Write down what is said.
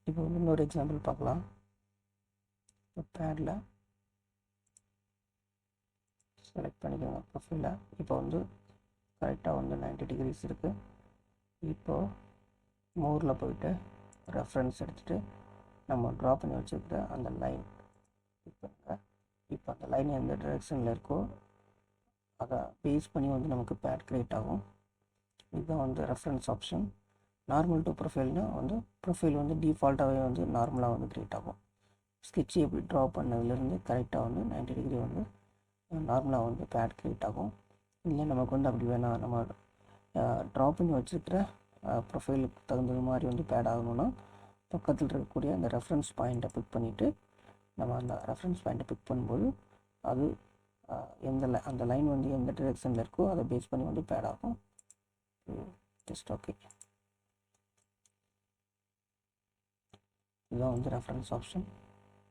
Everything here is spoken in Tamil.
இப்போ வந்து இன்னொரு எக்ஸாம்பிள் பார்க்கலாம். இப்போ பேடில் செலக்ட் பண்ணிக்கோங்க ப்ரொஃபைலை. இப்போ வந்து கரெக்டாக வந்து 90 டிகிரிஸ் இருக்குது. இப்போது மோரில் போயிட்டு ரெஃபரன்ஸ் எடுத்துகிட்டு நம்ம ட்ரா பண்ணி வச்சுருக்கிற அந்த லைன் இப்போ அந்த லைன் எந்த டைரெக்ஷனில் இருக்கோ அதை பேஸ் பண்ணி வந்து நமக்கு பேட் க்ரியேட் ஆகும். இதுதான் வந்து ரெஃபரன்ஸ் ஆப்ஷன். நார்மல் டு ப்ரொஃபைல்னால் வந்து ப்ரொஃபைல் வந்து டிஃபால்ட்டாகவே வந்து நார்மலாக வந்து க்ரியேட் ஆகும். ஸ்கெட்சு எப்படி ட்ரா பண்ணதுலேருந்து கரெக்டாக வந்து 90 டிகிரி வந்து நார்மலாக வந்து பேட் க்ரியேட் ஆகும். இல்லை நமக்கு வந்து அப்படி வேணாம், நம்ம ட்ரா பண்ணி வச்சுருக்கிற ப்ரொஃபைலுக்கு தகுந்தது மாதிரி வந்து பேட் ஆகணும்னா பக்கத்தில் இருக்கக்கூடிய அந்த ரெஃபரன்ஸ் பாயிண்ட்டை பிக் பண்ணிவிட்டு நம்ம அந்த ரெஃபரன்ஸ் பாயிண்ட்டை பிக் பண்ணும்போது அது அந்த லைன் வந்து எந்த டிரெக்ஷனில் இருக்கோ அதை பேஸ் பண்ணி வந்து பேட் ஆகும். Just okay. இதுதான் வந்து ரெஃபரன்ஸ் ஆப்ஷன்.